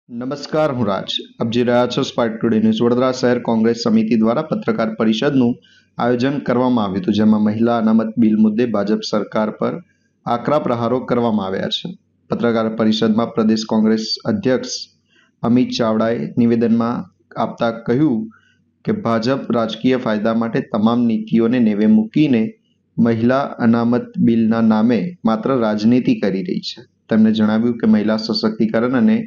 નમસ્કાર, હું રાજ. આપ જોઈ રહ્યા છો સ્પાર્ક ટુડે ન્યૂઝ. વડોદરા શહેર કોંગ્રેસ સમિતિ દ્વારા પત્રકાર પરિષદનું આયોજન કરવામાં આવ્યું હતું, જેમાં મહિલા અનામત બિલ મુદ્દે ભાજપ સરકાર પર આકરા પ્રહારો કરવામાં આવ્યા છે. પત્રકાર પરિષદમાં પ્રદેશ કોંગ્રેસ અધ્યક્ષ અમિત ચાવડાએ નિવેદનમાં આપતા કહ્યું કે ભાજપ રાજકીય ફાયદા માટે તમામ નીતિઓને નેવે મૂકીને મહિલા અનામત બિલના નામે માત્ર રાજનીતિ કરી રહી છે. તેમણે જણાવ્યું કે મહિલા સશક્તિકરણ અને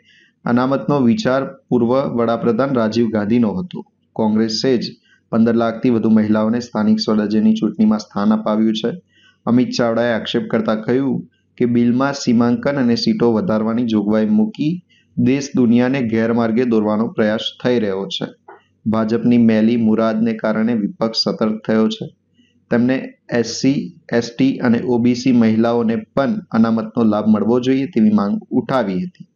અનામતનો વિચાર પૂર્વ વડાપ્રધાન રાજીવ ગાંધીનો હતો. કોંગ્રેસે જ 15 લાખથી વધુ મહિલાઓને સ્થાનિક સ્વરાજ્યની ચૂંટણીમાં સ્થાન અપાવ્યું છે. અમિત ચાવડાએ આક્ષેપ કરતા કહ્યું કે બિલમાં સીમાંકન અને સીટો વધારવાની જોગવાઈ મૂકી દેશ દુનિયાને ગેરમાર્ગે દોરવાનો પ્રયાસ થઈ રહ્યો છે. ભાજપની મેલી મુરાદને કારણે વિપક્ષ સતર્ક થયો છે. તેમણે એસસી, એસટી અને ઓબીસી મહિલાઓને પણ અનામતનો લાભ મળવો જોઈએ તેવી માંગ ઉઠાવી હતી.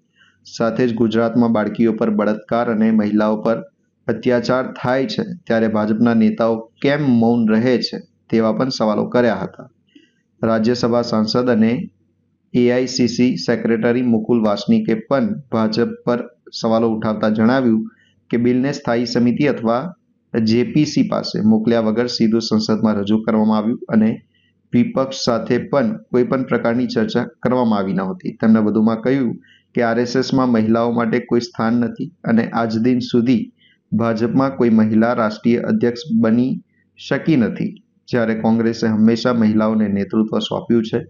સાથે જ ગુજરાતમાં બાળકીઓ પર બળાત્કાર અને મહિલાઓ પર અત્યાચાર થાય છે ત્યારે ભાજપના નેતાઓ કેમ મૌન રહે છે તેવા પણ સવાલો કર્યા હતા. રાજ્યસભા સાંસદ અને એઆઈસીસી સેક્રેટરી મુકુલ વાસનિકે પણ ભાજપ પર સવાલો ઉઠાવતા જણાવ્યું કે બિલને સ્થાયી સમિતિ અથવા જેપીસી પાસે મોકલ્યા વગર સીધું સંસદમાં રજૂ કરવામાં આવ્યું અને વિપક્ષ સાથે પણ કોઈ પણ પ્રકારની ચર્ચા કરવામાં આવી નહોતી. તેમણે વધુમાં કહ્યું કે આરએસએસમાં મહિલાઓ માટે કોઈ સ્થાન નથી અને આજ દિન સુધી ભાજપમાં કોઈ મહિલા રાષ્ટ્રીય અધ્યક્ષ બની શકી નથી, જ્યારે કોંગ્રેસે હંમેશા મહિલાઓને નેતૃત્વ સોંપ્યું છે.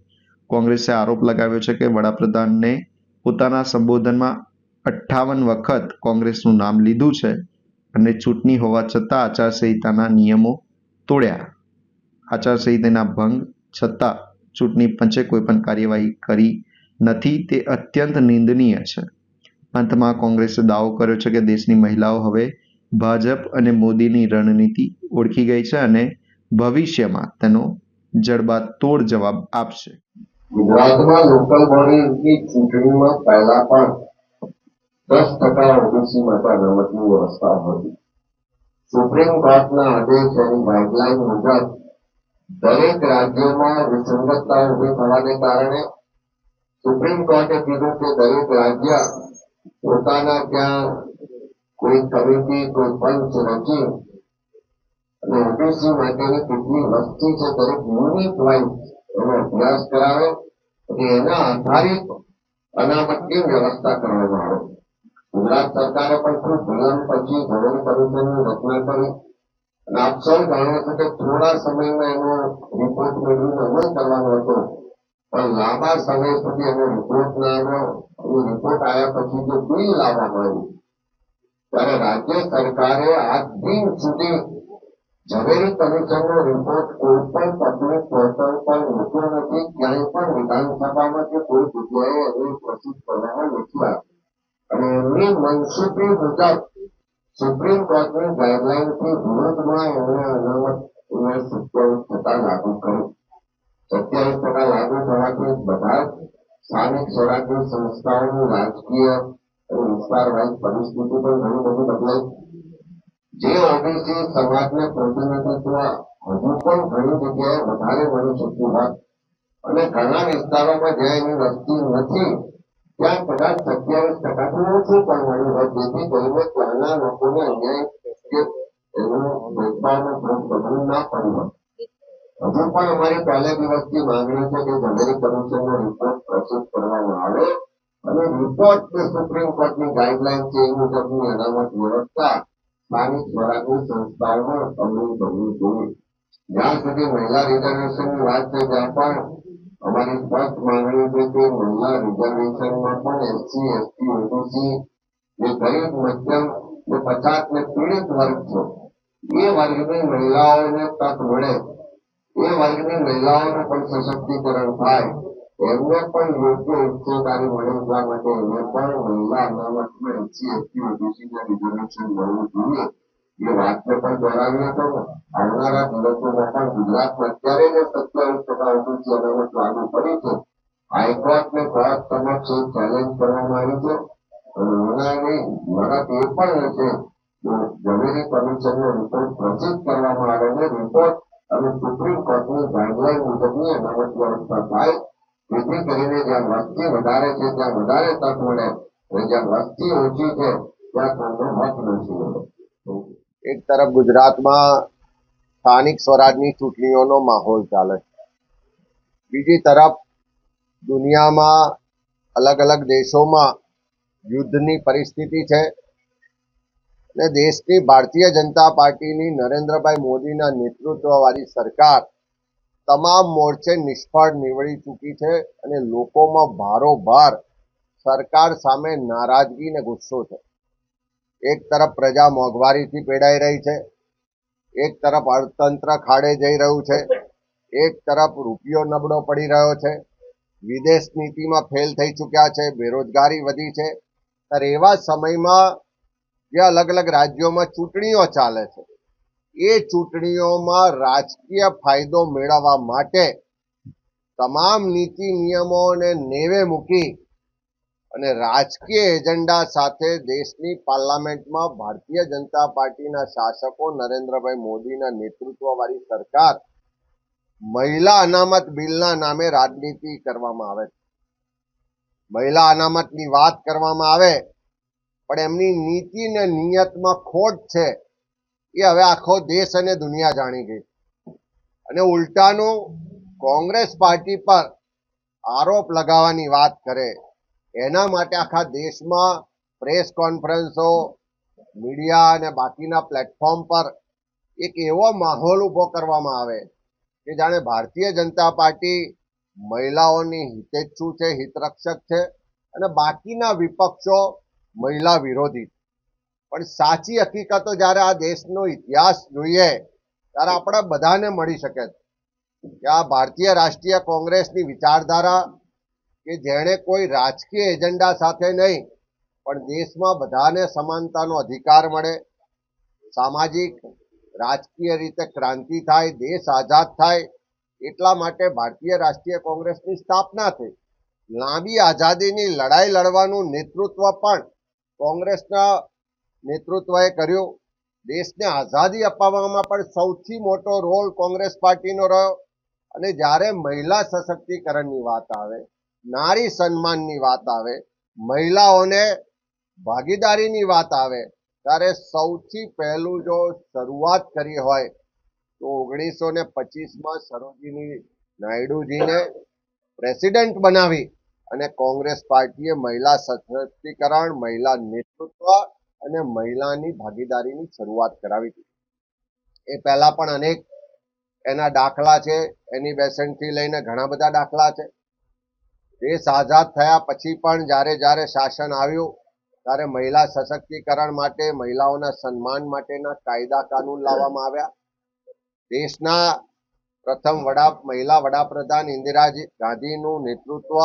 કોંગ્રેસે આરોપ લગાવ્યો છે કે વડાપ્રધાનને પોતાના સંબોધનમાં 58 વખત કોંગ્રેસનું નામ લીધું છે અને ચૂંટણી હોવા છતાં આચારસંહિતાના નિયમો તોડ્યા. આચારસંહિતાના ભંગ છતાં ચૂંટણી પંચે કોઈ પણ કાર્યવાહી કરી નથી તે અત્યંત નિંદનીય છે. અંતમાં કોંગ્રેસે દાવો કર્યો છે કે દેશની મહિલાઓ હવે ભાજપ અને મોદીની રણનીતિ ઓળખી ગઈ છે અને ભવિષ્યમાં તેનો જડબાતોડ જવાબ આપશે. ગુજરાતમાં લોકલ બોડીની ચૂંટણીમાં પહેલા પણ 10% ઓબીસી માટે અનામતની વ્યવસ્થા હતી. સુપ્રીમ કોર્ટના આદેશ અને ગાઈડલાઈન મુજબ દરેક રાજ્યોમાં વિસંગતતા ઉભી થવાને કારણે સુપ્રીમ કોર્ટે કીધું કે દરેક રાજ્ય પોતાના ત્યાં કોઈ કમિટી, કોઈ પંચ રચી અને ઓબીસી માટેની કેટલી વસ્તી છે દરેક યુનિટ વાઇઝ એનો અભ્યાસ કરાવે અને એના આધારિત અનામતની વ્યવસ્થા કરવામાં આવે. ગુજરાત સરકારે પણ ખૂબ વિલંબ પછી ઝવેરી કમિશનની રચના કરી અને આપ સૌ જાણો છો કે થોડા સમયમાં એનો રિપોર્ટ મેળવીને અમલ કરવાનો હતો, પણ લાંબા સમય સુધી એનો રિપોર્ટ ના આવ્યો. અને રિપોર્ટ આવ્યા પછી જે બિલ લાવવામાં આવ્યું ત્યારે રાજ્ય સરકારે આજ દિન સુધી ઝવેરી કમિશનનો રિપોર્ટ કોઈ પણ પબ્લિક પોર્ટલ પર મૂક્યો નથી. ક્યાંય પણ વિધાનસભામાં કે કોઈ જગ્યાએ એને પ્રસિદ્ધ કરવામાં નથી આવ્યો અને એમની મનસુબી મુજબ સુપ્રીમ કોર્ટની ગાઈડલાઈનથી વિરોધમાં એમણે અનામત 27% લાગુ કર્યું. 27% લાગુ થવાથી બધા જ સ્થાનિક સ્વરાજ્ય સંસ્થાઓની રાજકીય અને વિસ્તાર વાઇઝ પરિસ્થિતિ પણ ઘણી બધી બદલાઈ. જે ઓબીસી સમાજને પ્રતિનિધિત્વ હજુ પણ ઘણી જગ્યાએ વધારે મળી શક્યું હોત અને ઘણા વિસ્તારોમાં જ્યાં એની વસ્તી નથી ત્યાં કદાચ 27%થી ઓછું પણ મળ્યું હોત, જેથી કરીને ત્યાંના લોકોને અન્યાય કે એનું ભેદભાવનો ભોગ બદલવું ના પડ્યું હોત. હજુ પણ અમારી પહેલા દિવસથી માંગણી છે કે ઝવેરી કમિશનનો રિપોર્ટ પ્રસિદ્ધ કરવામાં આવે અને રિપોર્ટ કે સુપ્રીમ કોર્ટની ગાઈડલાઈન છે એ મુજબની અનામત વ્યવસ્થા સ્થાનિક સ્વરાજની સંસ્થાઓમાં અમલી બનવી જોઈએ. જ્યાં સુધી મહિલા રિઝર્વેશનની વાત છે ત્યાં પણ અમારી સ્પષ્ટ માંગણી છે કે મહિલા રિઝર્વેશનમાં પણ એસસી, એસટી, ઓબીસી જે ગરીબ, મધ્યમ ને પછાત ને પીડિત વર્ગ છે એ વર્ગની મહિલાઓને તક મળે, એ વર્ગની મહિલાઓનું પણ સશક્તિકરણ થાય, એમને પણ યોગ્ય હિસ્સેદારી મળે એટલા માટે એને પણ મહિલા અનામતમાં એસસી, એસટી, ઓબીસીને રિઝર્વેશન મળવું જોઈએ એ વાતને પણ દોહરાવી હતો. આવનારા દિવસોમાં પણ ગુજરાતમાં અત્યારે જે 27% ઓબીસી અનામત લાગુ કરી છે, હાઈકોર્ટને કોર્ટ સમક્ષ ચેલેન્જ કરવામાં આવી છે અને એનાની મદદ એ પણ હશે કે ઝવેરી કમિશનનો રિપોર્ટ પ્રસિદ્ધ કરવામાં આવે અને રિપોર્ટ અને સુપ્રીમ કોર્ટની ગાઈડલાઈન મુજબની અનામત વ્યવસ્થા થાય, જેથી કરીને જ્યાં વસ્તી વધારે છે ત્યાં વધારે તક મળે અને જ્યાં વસ્તી ઓછી છે ત્યાં કોઈનો હક નથી રહ્યો. એક તરફ ગુજરાતમાં સ્થાનિક સ્વરાજની ચૂંટણીઓનો માહોલ ચાલે છે, બીજી તરફ દુનિયામાં અલગ અલગ દેશોમાં યુદ્ધની પરિસ્થિતિ છે અને દેશની ભારતીય જનતા પાર્ટીની નરેન્દ્રભાઈ મોદીના નેતૃત્વવાળી સરકાર તમામ મોરચે નિષ્ફળ નીવડી ચૂકી છે અને લોકોમાં ભારોભાર સરકાર સામે નારાજગી અને ગુસ્સો છે. એક તરફ પ્રજા મોંઘવારીથી પીડાઈ રહી છે, એક તરફ અર્થતંત્ર ખાડે જઈ રહ્યું છે, એક તરફ રૂપિયો નબળો પડી રહ્યો છે, વિદેશ નીતિમાં ફેલ થઈ ચૂક્યા છે, બેરોજગારી વધી છે. ત્યારે એવા સમયમાં જે અલગ અલગ રાજ્યોમાં ચૂંટણીઓ ચાલે છે, એ ચૂંટણીઓમાં રાજકીય ફાયદો મેળવવા માટે તમામ નીતિ નિયમોને નેવે મૂકી અને રાજકીય એજન્ડા સાથે દેશની પાર્લામેન્ટમાં ભારતીય જનતા પાર્ટીના શાસકો નરેન્દ્રભાઈ મોદીના નેતૃત્વવાળી સરકાર મહિલા અનામત બિલના નામે રાજનીતિ કરવામાં આવે છે. મહિલા અનામતની વાત કરવામાં આવે પણ એમની નીતિ ને નિયતમાં ખોટ છે એ હવે આખો દેશ અને દુનિયા જાણી ગઈ. અને ઉલટાનું કોંગ્રેસ પાર્ટી પર આરોપ લગાવવાની વાત કરે, એના માટે આખા દેશમાં પ્રેસ કોન્ફરન્સો, મીડિયા અને બાકીના પ્લેટફોર્મ પર એક એવો માહોલ ઊભો કરવામાં આવે કે જાણે ભારતીય જનતા પાર્ટી મહિલાઓની હિતેચ્છુ છે, હિતરક્ષક છે અને બાકીના વિપક્ષો મહિલા વિરોધી. પણ સાચી હકીકતો જ્યારે આ દેશનો ઇતિહાસ જોઈએ ત્યારે આપણે બધાને મળી શકે છે કે આ ભારતીય રાષ્ટ્રીય કોંગ્રેસની વિચારધારા કે જેણે કોઈ રાજકીય એજન્ડા સાથે નહીં પણ દેશમાં બધાને સમાનતાનો અધિકાર મળે, સામાજિક રાજકીય રીતે ક્રાંતિ થાય, દેશ આઝાદ થાય, એટલા માટે ભારતીય રાષ્ટ્રીય કોંગ્રેસની સ્થાપના થઈ. લાંબી આઝાદીની લડાઈ લડવાનું નેતૃત્વ પણ કોંગ્રેસના નેતૃત્વએ કર્યું. દેશને આઝાદી અપાવવામાં પણ સૌથી મોટો રોલ કોંગ્રેસ પાર્ટીનો રહ્યો. અને જ્યારે મહિલા સશક્તિકરણની વાત આવે, નારી સન્માનની વાત આવે, મહિલાઓને ભાગીદારીની વાત આવે, ત્યારે સૌથી પહેલું જો શરૂઆત કરી હોય તો 1925માં સરોજિની નાયડુજીને પ્રેસિડેન્ટ બનાવી અને કોંગ્રેસ પાર્ટીએ મહિલા સશક્તિકરણ, મહિલા નેતૃત્વ અને મહિલાની ભાગીદારીની શરૂઆત કરાવી હતી. એ પહેલા પણ અનેક એના દાખલા છે, એની બેસેન્ટથી લઈને ઘણા બધા દાખલા છે. દેશ આઝાદ થયા પછી પણ જ્યારે જ્યારે શાસન આવ્યું ત્યારે મહિલા સશક્તિકરણ માટે, મહિલાઓના સન્માન માટેના કાયદા કાનૂન લાવવામાં આવ્યા. દેશના પ્રથમ મહિલા વડાપ્રધાન ઇન્દિરા ગાંધીનું નેતૃત્વ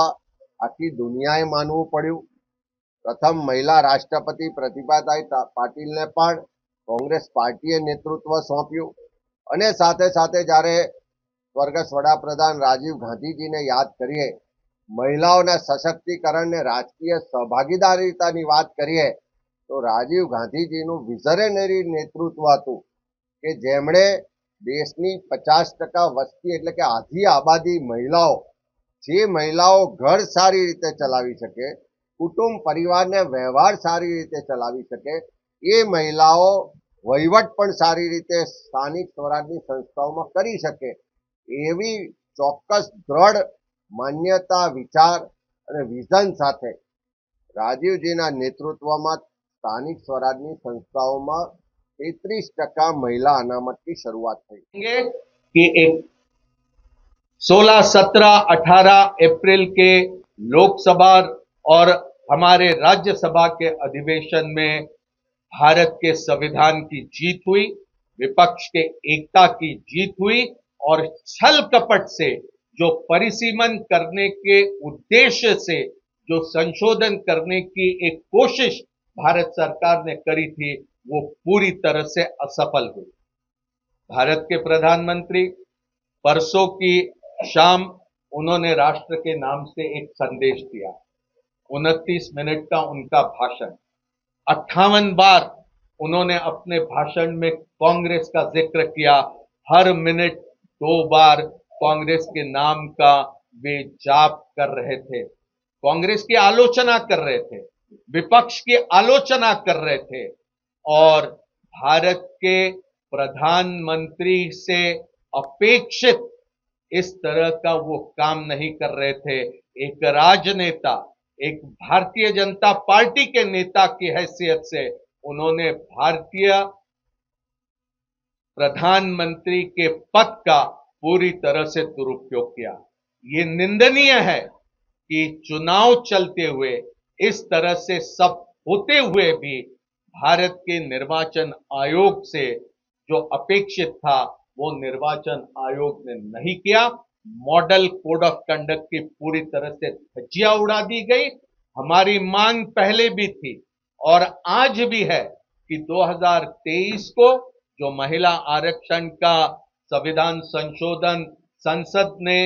આખી દુનિયાએ માનવું પડ્યું. પ્રથમ મહિલા રાષ્ટ્રપતિ પ્રતિભાતાઈ પાટીલને પણ કોંગ્રેસ પાર્ટીએ નેતૃત્વ સોંપ્યું. અને સાથે સાથે જ્યારે સ્વર્ગસ્થ વડાપ્રધાન રાજીવ ગાંધીજીને યાદ કરીએ, મહિલાઓના સશક્તિકરણને રાજકીય સહભાગીદારીતાની વાત કરીએ તો રાજીવ ગાંધીજીનું વિઝનરી નેતૃત્વ હતું કે જેમણે દેશની 50% વસ્તી એટલે કે આધી આબાદી મહિલાઓ, જે મહિલાઓ ઘર સારી રીતે ચલાવી શકે, કુટુંબ પરિવારને વ્યવહાર સારી રીતે ચલાવી શકે, એ મહિલાઓ વહીવટ પણ સારી રીતે સ્થાનિક સ્વરાજની સંસ્થાઓમાં કરી શકે, એવી ચોક્કસ દ્રઢ માન્યતા, વિચાર અને વિઝન સાથે રાજીવજીના નેતૃત્વમાં સ્થાનિક સ્વરાજની સંસ્થાઓમાં 33% महिला अनामत की शुरुआत हुई कि एक 16, 17, 18 अप्रैल के लोकसभा और हमारे राज्यसभा के अधिवेशन में भारत के संविधान की जीत हुई, विपक्ष के एकता की जीत हुई और छल कपट से जो परिसीमन करने के उद्देश्य से जो संशोधन करने की एक कोशिश भारत सरकार ने करी थी वो पूरी तरह से असफल हुई। भारत के प्रधानमंत्री परसों की शाम उन्होंने राष्ट्र के नाम से एक संदेश दिया। 29 मिनट का उनका भाषण, 58 बार उन्होंने अपने भाषण में कांग्रेस का जिक्र किया। हर मिनट 2 बार कांग्रेस के नाम का वे जाप कर रहे थे, कांग्रेस की आलोचना कर रहे थे, विपक्ष की आलोचना कर रहे थे और भारत के प्रधानमंत्री से अपेक्षित इस तरह का वो काम नहीं कर रहे थे। एक राजनेता, एक भारतीय जनता पार्टी के नेता की हैसियत से उन्होंने भारतीय प्रधानमंत्री के पद का पूरी तरह से दुरुपयोग किया। ये निंदनीय है कि चुनाव चलते हुए इस तरह से सब होते हुए भी भारत के निर्वाचन आयोग से जो अपेक्षित था वो निर्वाचन आयोग ने नहीं किया। मॉडल कोड ऑफ कंडक्ट की पूरी तरह से धज्जियां उड़ा दी गई। हमारी मांग पहले भी थी और आज भी है कि 2023 को जो महिला आरक्षण का संविधान संशोधन संसद ने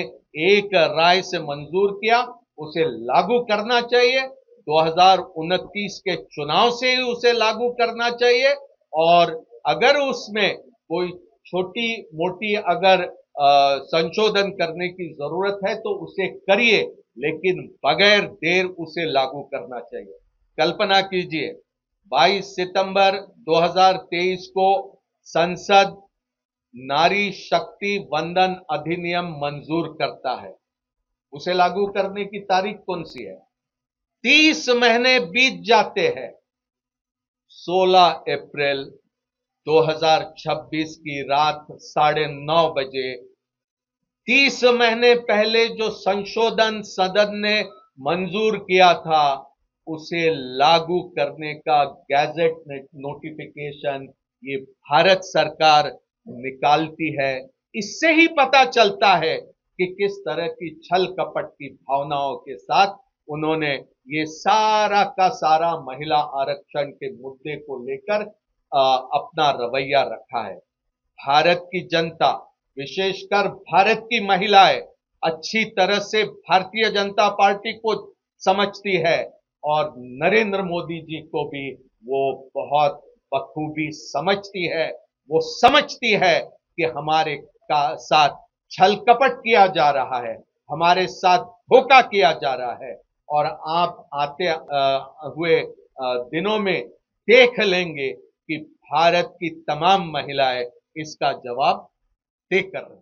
एक राय से मंजूर किया, उसे लागू करना चाहिए। 2029 के चुनाव से ही उसे लागू करना चाहिए और अगर उसमें कोई छोटी मोटी अगर संशोधन करने की जरूरत है तो उसे करिए, लेकिन बगैर देर उसे लागू करना चाहिए। कल्पना कीजिए 22 सितंबर 2023 को संसद नारी शक्ति वंदन अधिनियम मंजूर करता है। उसे लागू करने की तारीख कौन सी है? 30 महीने बीत जाते हैं। 16 अप्रैल 2026 की रात 9:30 बजे 30 महीने पहले जो संशोधन सदन ने मंजूर किया था उसे लागू करने का गैजेट नोटिफिकेशन ये भारत सरकार निकालती है। इससे ही पता चलता है कि किस तरह की छल कपट की भावनाओं के साथ उन्होंने ये सारा का सारा महिला आरक्षण के मुद्दे को लेकर अपना रवैया रखा है। भारत की जनता, विशेषकर भारत की महिलाएं अच्छी तरह से भारतीय जनता पार्टी को समझती है और नरेंद्र मोदी जी को भी वो बहुत बखूबी समझती है। वो समझती है कि हमारे साथ छल कपट किया जा रहा है, हमारे साथ धोखा किया जा रहा है और आप आते हुए दिनों में देख लेंगे कि भारत की तमाम महिलाएं इसका जवाब देकर रही।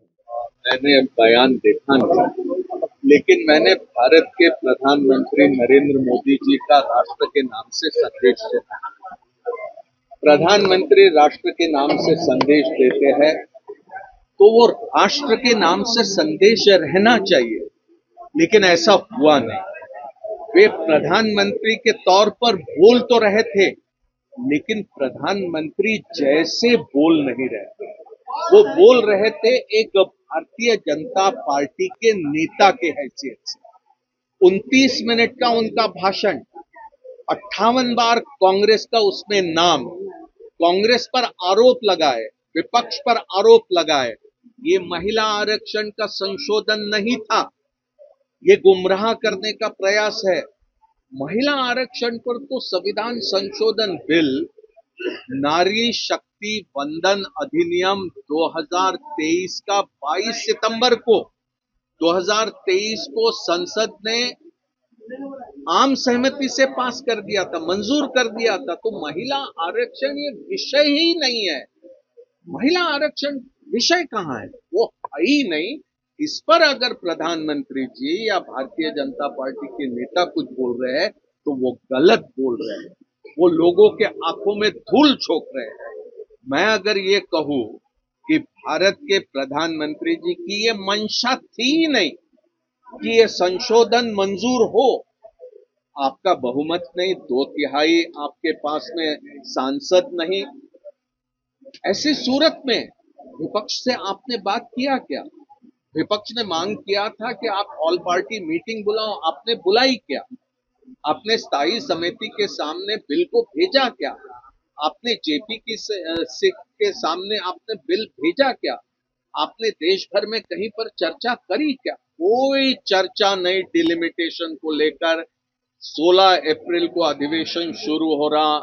मैंने बयान देखा नहीं, लेकिन मैंने भारत के प्रधानमंत्री नरेंद्र मोदी जी का राष्ट्र के नाम से संदेश सुना। प्रधानमंत्री राष्ट्र के नाम से संदेश देते हैं तो वो राष्ट्र के नाम से संदेश रहना चाहिए, लेकिन ऐसा हुआ नहीं। वे प्रधानमंत्री के तौर पर बोल तो रहे थे, लेकिन प्रधानमंत्री जैसे बोल नहीं रहे थे। वो बोल रहे थे एक भारतीय जनता पार्टी के नेता के हैसियत से। 29 मिनट का उनका भाषण, 58 बार कांग्रेस का उसमें नाम, कांग्रेस पर आरोप लगाए, विपक्ष पर आरोप लगाए। ये महिला आरक्षण का संशोधन नहीं था, ये गुमराह करने का प्रयास है। महिला आरक्षण पर तो संविधान संशोधन बिल नारी शक्ति वंदन अधिनियम 2023 का 22 सितंबर को 2023 को संसद ने आम सहमति से पास कर दिया था, मंजूर कर दिया था। तो महिला आरक्षण ये विषय ही नहीं है। महिला आरक्षण विषय कहाँ है? वो है ही नहीं। इस पर अगर प्रधानमंत्री जी या भारतीय जनता पार्टी के नेता कुछ बोल रहे हैं तो वो गलत बोल रहे हैं, वो लोगों के आंखों में धूल झोंक रहे हैं। मैं अगर ये कहूं कि भारत के प्रधानमंत्री जी की ये मंशा थी ही नहीं कि ये संशोधन मंजूर हो, आपका बहुमत नहीं, 2/3 आपके पास में सांसद नहीं, ऐसी सूरत में विपक्ष से आपने बात किया क्या? विपक्ष ने मांग किया था कि आप ऑल पार्टी मीटिंग बुलाओ, आपने बुलाई क्या? आपने स्थायी समिति के सामने बिल को भेजा क्या? आपने जेपी के सामने आपने बिल भेजा क्या? आपने देश भर में कहीं पर चर्चा करी क्या? कोई चर्चा नहीं। डिलिमिटेशन को लेकर 16 अप्रैल को अधिवेशन शुरू हो रहा,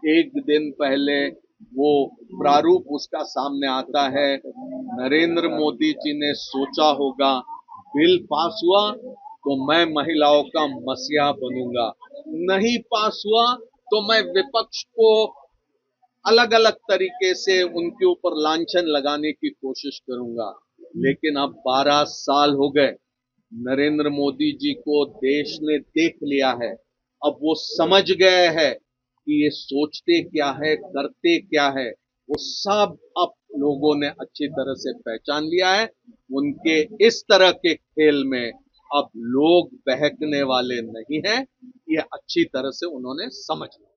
एक दिन पहले वो प्रारूप उसका सामने आता है। नरेंद्र मोदी जी ने सोचा होगा बिल पास हुआ तो मैं महिलाओं का मसीहा बनूंगा, नहीं पास हुआ तो मैं विपक्ष को अलग अलग तरीके से उनके ऊपर लांछन लगाने की कोशिश करूंगा। लेकिन अब 12 साल हो गए, नरेंद्र मोदी जी को देश ने देख लिया है। अब वो समझ गए हैं कि ये सोचते क्या है, करते क्या है, वो सब अब लोगों ने अच्छी तरह से पहचान लिया है। उनके इस तरह के खेल में अब लोग बहकने वाले नहीं हैं, ये अच्छी तरह से उन्होंने समझ लिया।